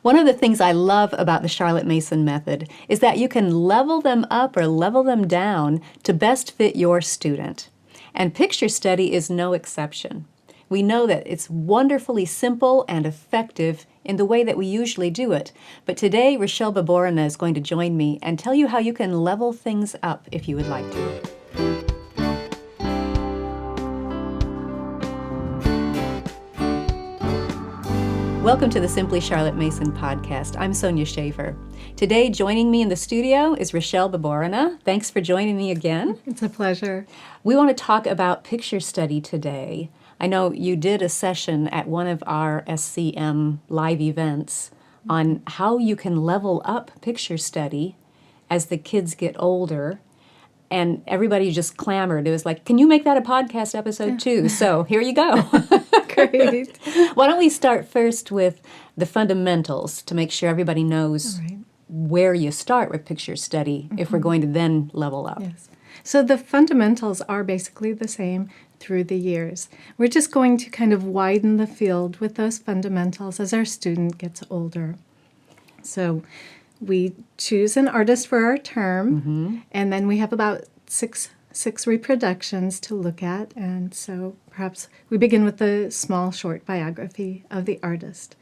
One of the things I love about the Charlotte Mason method is that you can level them up or level them down to best fit your student. And picture study is no exception. We know that it's wonderfully simple and effective in the way that we usually do it. But today, Rochelle Baborina is going to join me and tell you how you can level things up if you would like to. Welcome to the Simply Charlotte Mason podcast. I'm Sonia Schaefer. Today, joining me in the studio is Rochelle Baborina. Thanks for joining me again. It's a pleasure. We want to talk about picture study today. I know you did a session at one of our SCM live events on how you can level up picture study as the kids get older. And everybody just clamored. It was like, can you make that a podcast episode too? So here you go. Great. Why don't we start first with the fundamentals to make sure everybody knows where you start with picture study if we're going to then level up. Yes. So the fundamentals are basically the same through the years. We're just going to kind of widen the field with those fundamentals as our student gets older. So we choose an artist for our term, and then we have about six reproductions to look at. And so perhaps we begin with the small, short biography of the artist.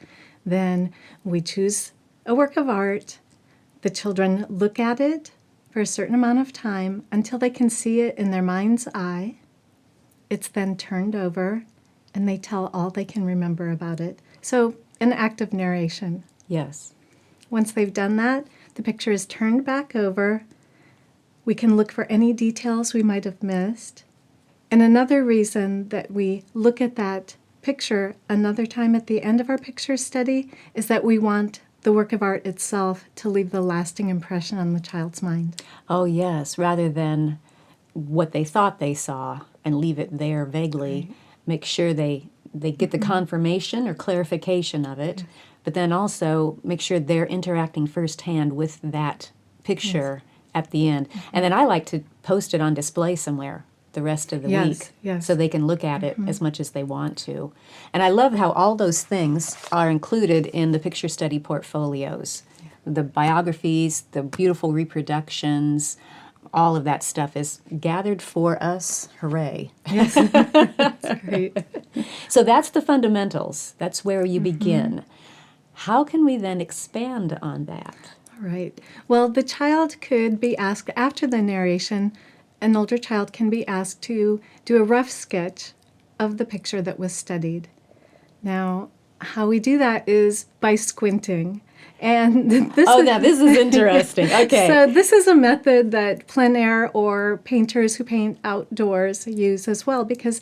Then we choose a work of art. The children look at it for a certain amount of time until they can see it in their mind's eye. It's then turned over, and they tell all they can remember about it. So an act of narration. Yes. Once they've done that, the picture is turned back over. We can look for any details we might have missed. And another reason that we look at that picture another time at the end of our picture study is that we want the work of art itself to leave the lasting impression on the child's mind. Oh, yes. Rather than what they thought they saw and leave it there vaguely, make sure they get the confirmation or clarification of it, but then also make sure they're interacting firsthand with that picture at the end. And then I like to post it on display somewhere the rest of the week so they can look at it as much as they want to. And I love how all those things are included in the picture study portfolios. The biographies, the beautiful reproductions, all of that stuff is gathered for us. Hooray. Yes, that's great. So that's the fundamentals. That's where you begin. How can we then expand on that? All right. Well, the child could be asked after the narration, an older child can be asked to do a rough sketch of the picture that was studied. Now, how we do that is by squinting. And now this is interesting. Okay. So this is a method that plein air or painters who paint outdoors use as well, because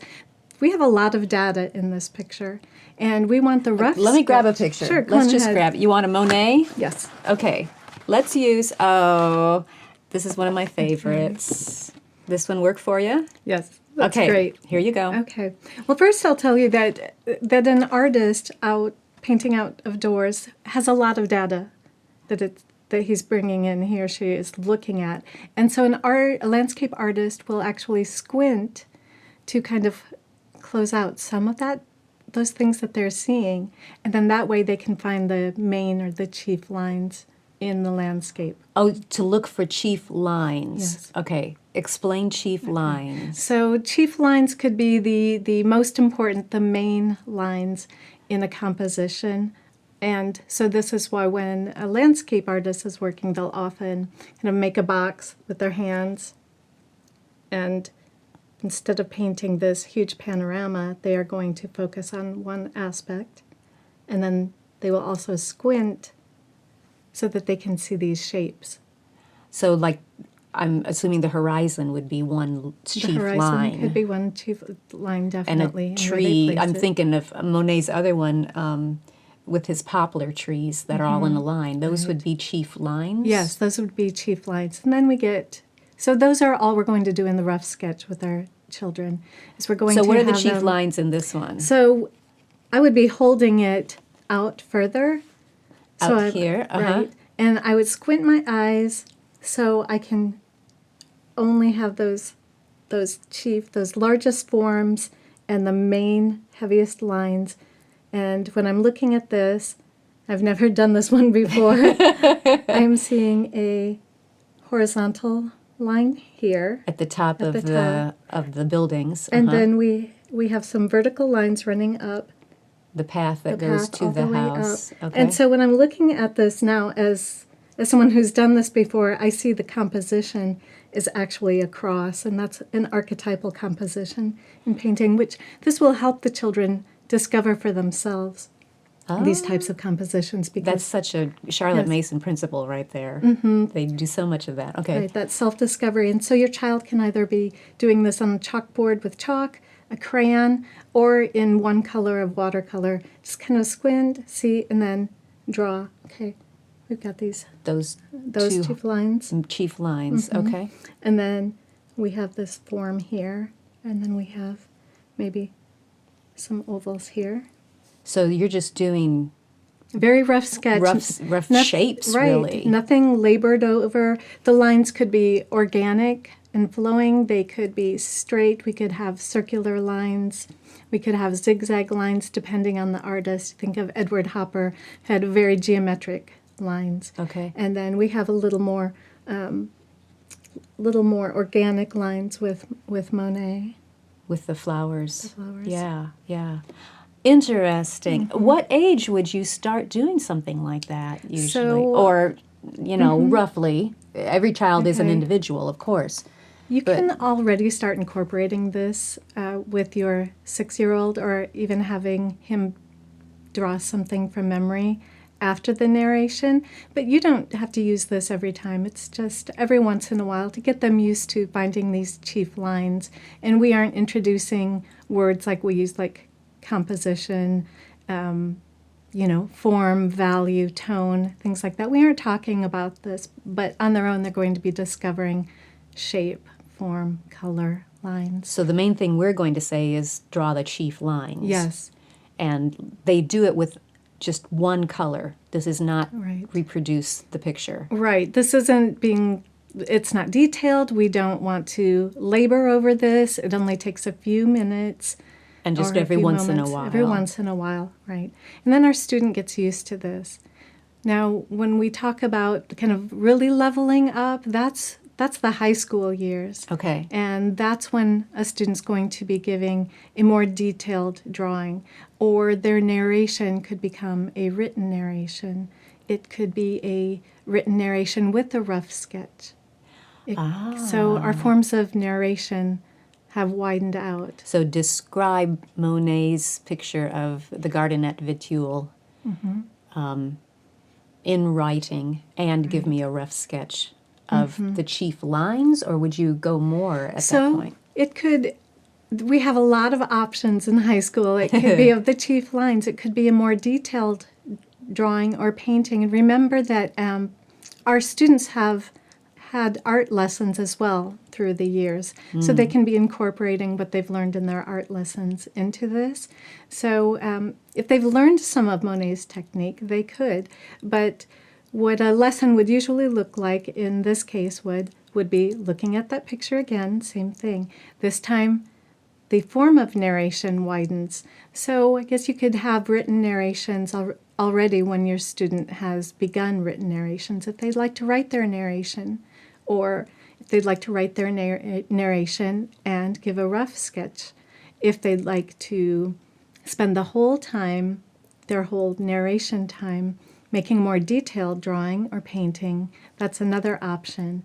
we have a lot of data in this picture. And we want the rough Let me grab a picture. Sure, Let's just grab it. You want a Monet? Yes. Okay. Let's use, this is one of my favorites. This one work for you? Yes. That's okay. Great. Here you go. Okay. Well, first I'll tell you that an artist painting out of doors has a lot of data that he's bringing in, he or she is looking at. And so a landscape artist will actually squint to kind of close out some of those things that they're seeing, and then that way they can find the main or the chief lines in the landscape. Oh, to look for chief lines. Yes. Okay. Explain chief lines. So chief lines could be the most important, the main lines in a composition. And so this is why when a landscape artist is working, they'll often kind of make a box with their hands, and instead of painting this huge panorama, they are going to focus on one aspect, and then they will also squint so that they can see these shapes. So, like, I'm assuming the horizon would be one chief line. The horizon could be one chief line, definitely. And a tree, I'm thinking of Monet's other one with his poplar trees that are all in a line. Those would be chief lines? Yes, those would be chief lines. And then we get... So those are all we're going to do in the rough sketch with our children. Is we're going so to what are the have chief them, lines in this one? So I would be holding it out further. Out here, Right. And I would squint my eyes so I can only have those largest forms and the main heaviest lines. And when I'm looking at this, I've never done this one before. I'm seeing a horizontal line here. At the top At of the the buildings. And uh-huh. then we have some vertical lines running up The path that the goes path to all the way house. up. Okay. And so when I'm looking at this now as someone who's done this before, I see the composition is actually a cross, and that's an archetypal composition in painting, which this will help the children discover for themselves these types of compositions, because That's such a Charlotte Yes. Mason principle right there. Mm-hmm. They do so much of that. Okay. right, that self-discovery. And so your child can either be doing this on a chalkboard with chalk, a crayon, or in one color of watercolor. Just kind of squint, see, and then draw. Okay, we've got Those those two two lines. chief lines. Mm-hmm. Okay. And then we have this form here, and then we have maybe some ovals here. So you're just doing Very rough sketch. rough Noth- shapes, right. really. Nothing labored over. The lines could be organic and flowing. They could be straight. We could have circular lines. We could have zigzag lines depending on the artist. Think of Edward Hopper, had very geometric lines. Okay. And then we have a little more organic lines with Monet. With the flowers. The flowers. Yeah, yeah. Interesting. Mm-hmm. What age would you start doing something like that usually? So- Or, roughly. Every child is an Okay. individual, of course. You But- can already start incorporating this with your 6-year-old, or even having him draw something from memory after the narration. But you don't have to use this every time. It's just every once in a while to get them used to finding these chief lines. And we aren't introducing words like we use, like composition, form, value, tone, things like that. We aren't talking about this, but on their own, they're going to be discovering shape, form, color, lines. So the main thing we're going to say is draw the chief lines. Yes, And they do it with just one color. This is not Right. reproduce the picture. right. This isn't it's not detailed. We don't want to labor over this. It only takes a few minutes. And just or a every few once in a moments. while. Every once in a while, right. And then our student gets used to this. Now, when we talk about kind of really leveling up, that's the high school years. Okay. And that's when a student's going to be giving a more detailed drawing, or their narration could become a written narration. It could be a written narration with a rough sketch. So our forms of narration have widened out. So describe Monet's picture of the garden at Vitulle in writing, and give me a rough sketch of the chief lines, or would you go more at that point? It could, we have a lot of options in high school. It could be of the chief lines. It could be a more detailed drawing or painting. And remember that our students have had art lessons as well through the years. So they can be incorporating what they've learned in their art lessons into this. So if they've learned some of Monet's technique, they could. But what a lesson would usually look like in this case would be looking at that picture again, same thing. This time, the form of narration widens. So I guess you could have written narrations already when your student has begun written narrations, if they'd like to write their narration, or if they'd like to write their narration and give a rough sketch. If they'd like to spend the whole time, their whole narration time, making a more detailed drawing or painting, that's another option.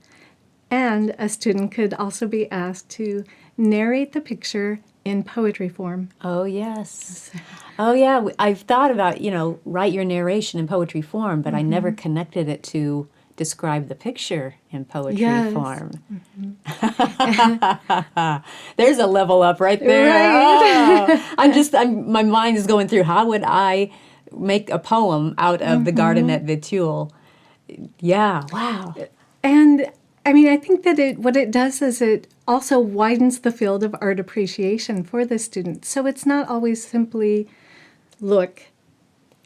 And a student could also be asked to narrate the picture in poetry form. Oh, yes. Oh, yeah. I've thought about, write your narration in poetry form, but I never connected it to describe the picture in poetry Yes. form. There's a level up right there. Right. Oh, my mind is going through, how would I make a poem out of the garden at Vitulle? Yeah, wow. And I mean, I think that what it does is it also widens the field of art appreciation for the student. So it's not always simply look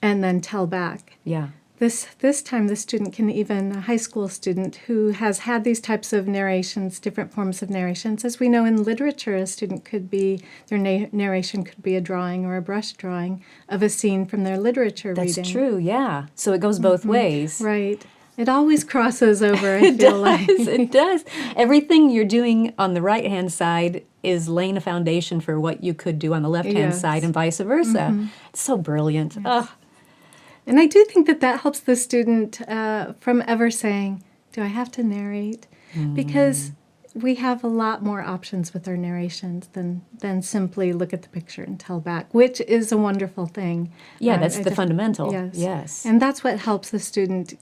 and then tell back. Yeah. This time the student can even, a high school student who has had these types of narrations, different forms of narrations. As we know in literature, a student could be, their narration could be a drawing or a brush drawing of a scene from their literature That's reading. true, yeah. So it goes both ways. Right. It always crosses over, I It feel does, like. it does. Everything you're doing on the right-hand side is laying a foundation for what you could do on the left-hand Yes. side and vice versa. It's so brilliant. Ugh. And I do think that that helps the student from ever saying, do I have to narrate? Because we have a lot more options with our narrations than simply look at the picture and tell back, which is a wonderful thing. Yeah, that's I the fundamental. Yes. Yes. And that's what helps the student,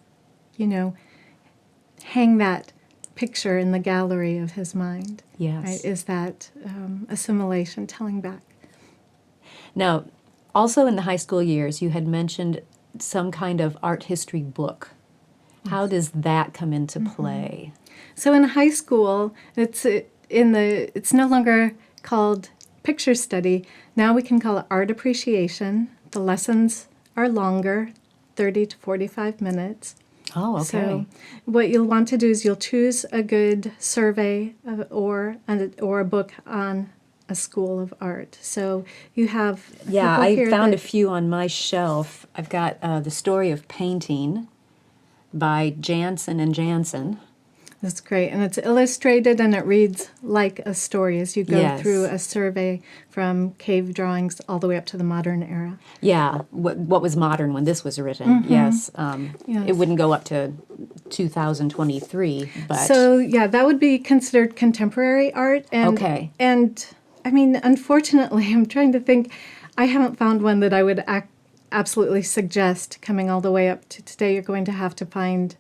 hang that picture in the gallery of his mind. Yes. Right? Is that assimilation, telling back. Now, also in the high school years, you had mentioned some kind of art history book. How does that come into play? So in high school, it's no longer called picture study. Now we can call it art appreciation. The lessons are longer, 30 to 45 minutes. Oh, okay. So what you'll want to do is you'll choose a good survey or a book on a school of art. So you have Yeah, people I here found a that- few on my shelf. I've got The Story of Painting by Jansen and Jansen. That's great. And it's illustrated and it reads like a story as you go Yes. through a survey from cave drawings all the way up to the modern era. Yeah, what was modern when this was written? Yes. Yes. It wouldn't go up to 2023, but So, yeah, that would be considered contemporary art. And, Okay. And, I mean, unfortunately, I'm trying to think, I haven't found one that I would absolutely suggest coming all the way up to today. You're going to have to find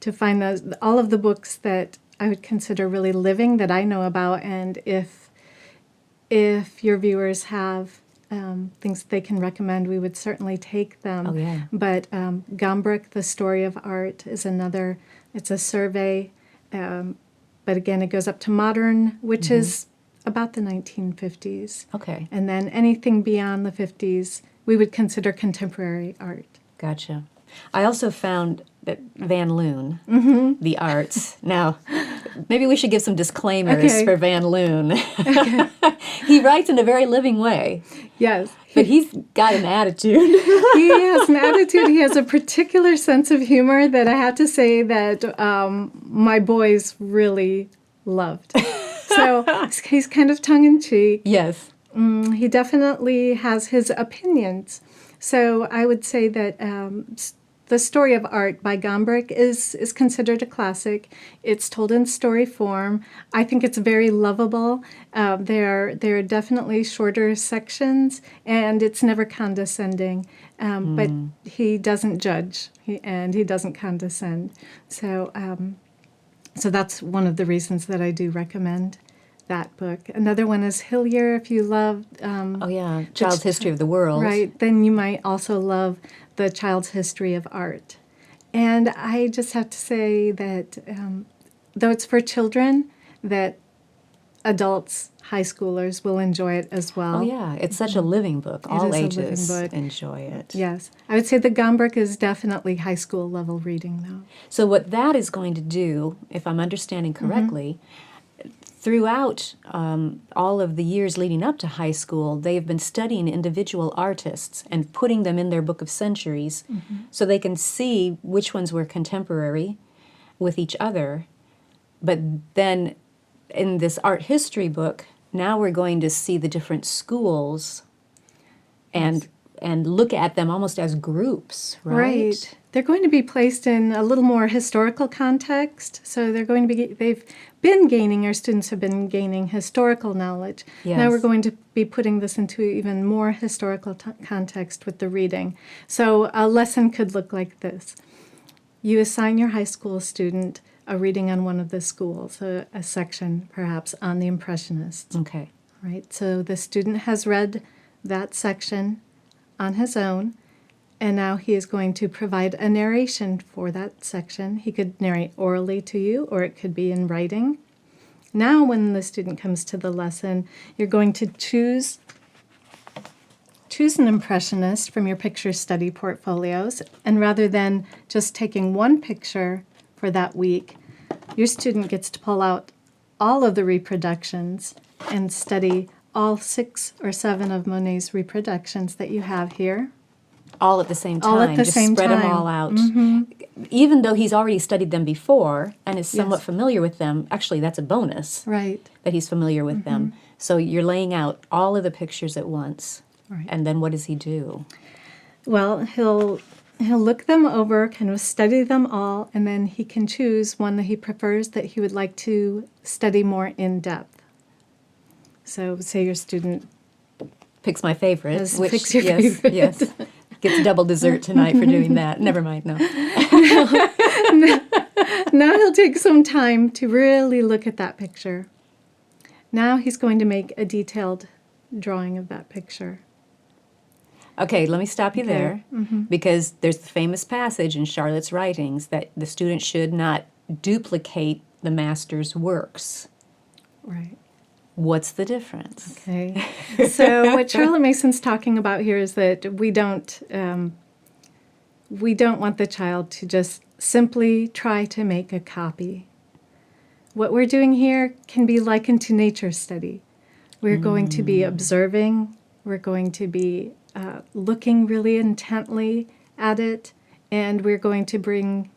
those, all of the books that I would consider really living that I know about. And if your viewers have things that they can recommend, we would certainly take them. Oh, yeah. But Gombrich, The Story of Art, is another. It's a survey, but again, it goes up to modern, which is about the 1950s. okay, And then anything beyond the 50s, we would consider contemporary art. gotcha. I also found that Van Loon, The Arts. Now, maybe we should give some disclaimers Okay. for Van Loon. He writes in a very living way, Yes. but he's got an attitude. He has an attitude. He has a particular sense of humor that I have to say that my boys really loved. So he's kind of tongue-in-cheek. Yes. He definitely has his opinions. So I would say that The Story of Art by Gombrich is considered a classic. It's told in story form. I think it's very lovable. There are definitely shorter sections, and it's never condescending. But he doesn't judge, and he doesn't condescend. So that's one of the reasons that I do recommend that book. Another one is Hillier, if you love Oh, yeah. Child's History of the World. right, then you might also love The Child's History of Art. And I just have to say that though it's for children, that adults, high schoolers will enjoy it as well. Oh, yeah. It's such a living book. All is a living ages book. enjoy it. Yes. I would say the Gombrich is definitely high school level reading, though. So what that is going to do, if I'm understanding correctly, throughout all of the years leading up to high school, they have been studying individual artists and putting them in their book of centuries so they can see which ones were contemporary with each other. But then in this art history book, now we're going to see the different schools and look at them almost as groups, right? They're going to be placed in a little more historical context. So they've been gaining, our students have been gaining historical knowledge. Yes. Now we're going to be putting this into even more historical context with the reading. So a lesson could look like this. You assign your high school student a reading on one of the schools, a section perhaps on the Impressionists. Okay. Right, so the student has read that section on his own, and now he is going to provide a narration for that section. He could narrate orally to you, or it could be in writing. Now when the student comes to the lesson, you're going to choose choose an impressionist from your picture study portfolios, and rather than just taking one picture for that week, your student gets to pull out all of the reproductions and study all 6 or 7 of Monet's reproductions that you have here. All at the same time. All at the Just same spread them time. all out. Even though he's already studied them before and is somewhat Yes. familiar with them, actually that's a bonus Right. that he's familiar with them. So you're laying out all of the pictures at once. Right. And then what does he do? Well, he'll look them over, kind of study them all, and then he can choose one that he prefers that he would like to study more in depth. So say your student Picks my favorite. Picks your yes, favorite. Yes. Gets double dessert tonight for doing that. Never mind, no. Now he'll take some time to really look at that picture. Now he's going to make a detailed drawing of that picture. Okay, let me stop you Okay. there because there's the famous passage in Charlotte's writings that the student should not duplicate the master's works. Right. What's the difference? Okay. So what Charlotte Mason's talking about here is that we don't want the child to just simply try to make a copy. What we're doing here can be likened to nature study. We're going to be observing. We're going to be looking really intently at it, and we're going to bring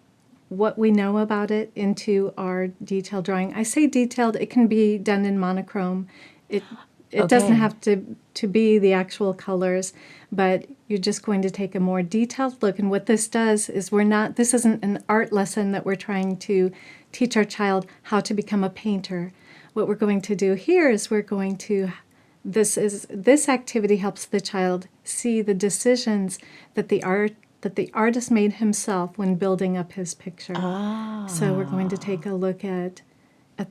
what we know about it into our detailed drawing. I say detailed, it can be done in monochrome. It doesn't Okay. have to be the actual colors, but you're just going to take a more detailed look. And what this does is this isn't an art lesson that we're trying to teach our child how to become a painter. What we're going to do here is this activity helps the child see the decisions that the artist made himself when building up his picture. So we're going to take a look at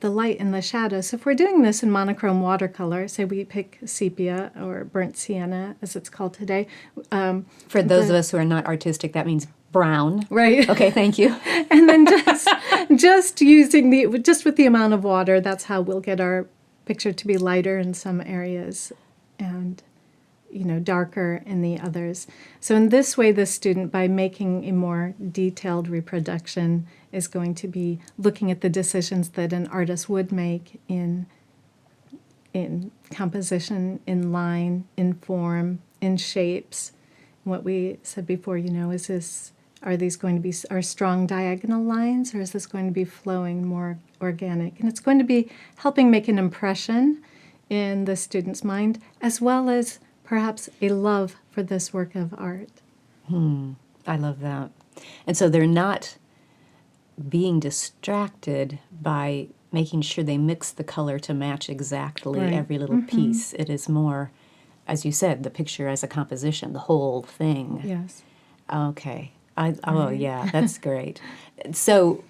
the light and the shadow. So if we're doing this in monochrome watercolor, say we pick sepia or burnt sienna, as it's called today. For those of us who are not artistic, that means brown. Right. Okay, thank you. And then just with the amount of water, that's how we'll get our picture to be lighter in some areas and darker in the others. So in this way, the student, by making a more detailed reproduction, is going to be looking at the decisions that an artist would make in composition, in line, in form, in shapes. What we said before, are these going to be strong diagonal lines, or is this going to be flowing, more organic? And it's going to be helping make an impression in the student's mind, as well as perhaps a love for this work of art. I love that. And so they're not being distracted by making sure they mix the color to match exactly Right. every little piece. It is more, as you said, the picture as a composition, the whole thing. Yes. Okay. Yeah, that's great. So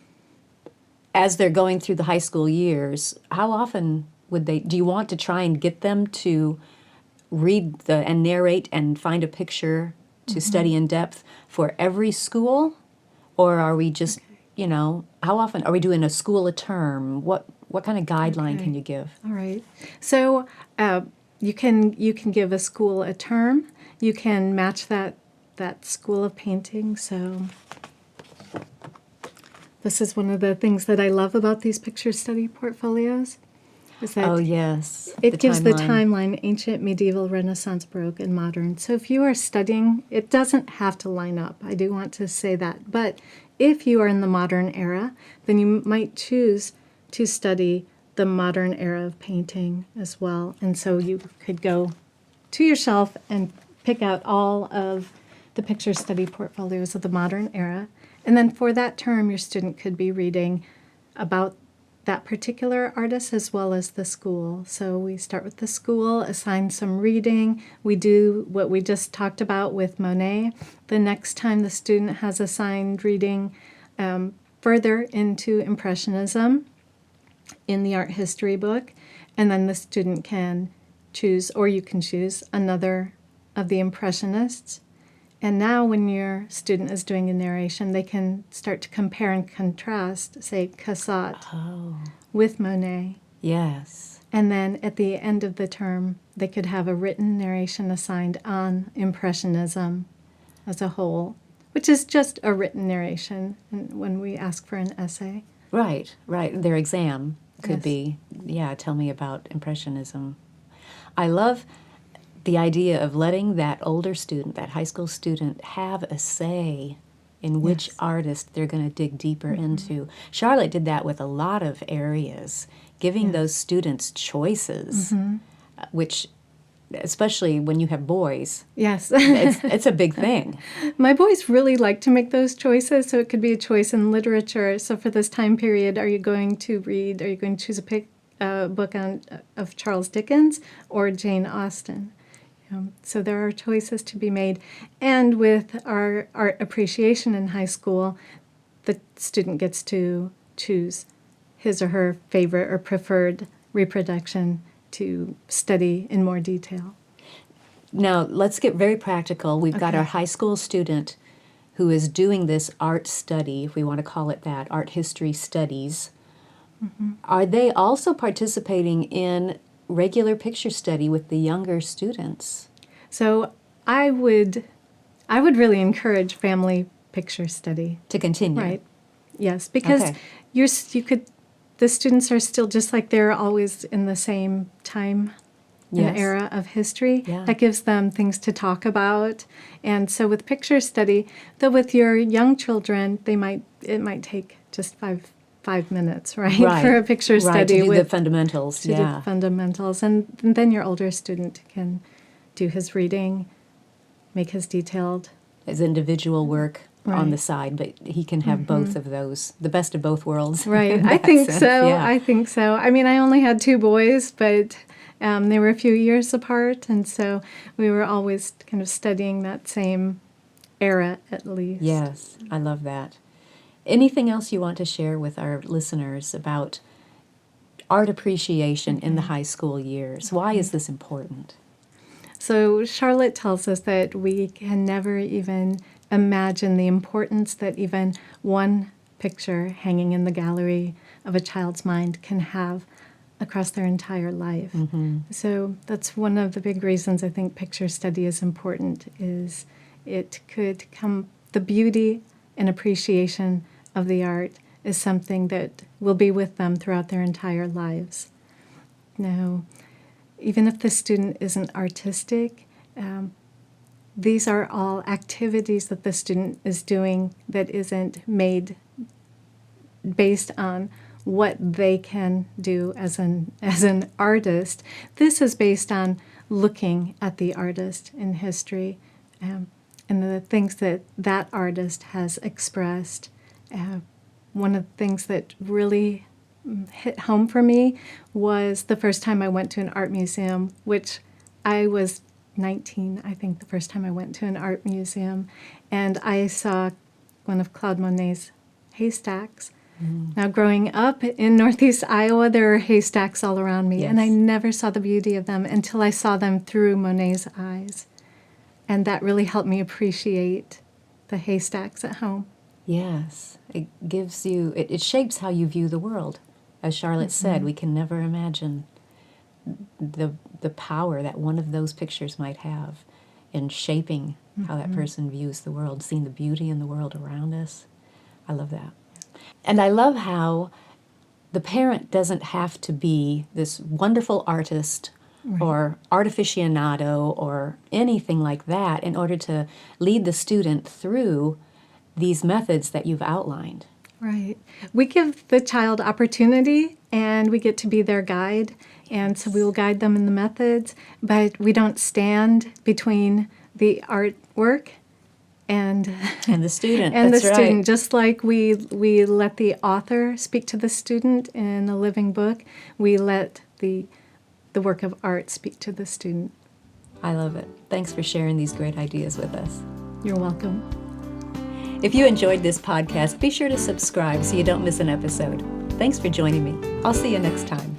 as they're going through the high school years, how often do you want to try and get them to read and narrate and find a picture to study in depth for every school? Or are we just, how often are we doing a school a term? What kind of guideline Okay. can you give? All right. So you can give a school a term. You can match that school of painting. So this is one of the things that I love about these picture study portfolios, is that Oh, yes. it gives the timeline: ancient, medieval, Renaissance, Baroque, and modern. So if you are studying, it doesn't have to line up. I do want to say that. But if you are in the modern era, then you might choose to study the modern era of painting as well. And so you could go to your shelf and pick out all of the picture study portfolios of the modern era. And then for that term, your student could be reading about that particular artist as well as the school. So we start with the school, assign some reading. We do what we just talked about with Monet. The next time the student has assigned reading further into Impressionism in the art history book, and then the student can choose, or you can choose, another of the Impressionists. And now when your student is doing a narration, they can start to compare and contrast, say, Cassatt with Monet. Yes. And then at the end of the term, they could have a written narration assigned on Impressionism as a whole, which is just a written narration when we ask for an essay. Right. Their exam could Yes. be, tell me about Impressionism. I love the idea of letting that older student, that high school student, have a say in which Yes. artist they're going to dig deeper into. Charlotte did that with a lot of areas, giving those students choices, which, especially when you have boys, Yes. it's a big thing. My boys really like to make those choices, so it could be a choice in literature. So for this time period, are you going to choose a book of Charles Dickens or Jane Austen? So there are choices to be made. And with our art appreciation in high school, the student gets to choose his or her favorite or preferred reproduction to study in more detail. Now, let's get very practical. We've got Okay. our high school student who is doing this art study, if we want to call it that, art history studies. Are they also participating in regular picture study with the younger students? So I would really encourage family picture study. To continue. Right. Yes, because Okay. the students are still just like they're always in the same time Yes. and era of history. Yeah. That gives them things to talk about. And so with picture study, though with your young children, it might take just five minutes, right? Right. For a picture Right, study to do with the fundamentals, to do the fundamentals. And then your older student can do his reading, make his detailed. His individual work on the Right. side, but he can have both of those, the best of both worlds. Right. in I that think sense, so. yeah. I think so. I mean, I only had 2 boys, but they were a few years apart. And so we were always kind of studying that same era at least. Yes, I love that. Anything else you want to share with our listeners about art appreciation in the high school years? Why is this important? So Charlotte tells us that we can never even imagine the importance that even one picture hanging in the gallery of a child's mind can have across their entire life. So that's one of the big reasons I think picture study is important, is it could come, the beauty and appreciation of the art is something that will be with them throughout their entire lives. Now, even if the student isn't artistic, these are all activities that the student is doing that isn't made based on what they can do as an artist. This is based on looking at the artist in history and the things that artist has expressed. One of the things that really hit home for me was the first time I went to an art museum, which I was 19, I think, the first time I went to an art museum, and I saw one of Claude Monet's haystacks. Now, growing up in Northeast Iowa, there are haystacks all around me, and I Yes. never saw the beauty of them until I saw them through Monet's eyes. And that really helped me appreciate the haystacks at home. Yes, it gives you, it shapes how you view the world. As Charlotte said, we can never imagine the power that one of those pictures might have in shaping how that person views the world, seeing the beauty in the world around us. I love that. And I love how the parent doesn't have to be this wonderful artist or art aficionado or anything like that in order to lead the student through these methods that you've outlined. Right. We give the child opportunity and we get to be their guide. And so we will guide them in the methods, but we don't stand between the artwork and And the student, and that's the right. student. Just like we let the author speak to the student in a living book, we let the work of art speak to the student. I love it. Thanks for sharing these great ideas with us. You're welcome. If you enjoyed this podcast, be sure to subscribe so you don't miss an episode. Thanks for joining me. I'll see you next time.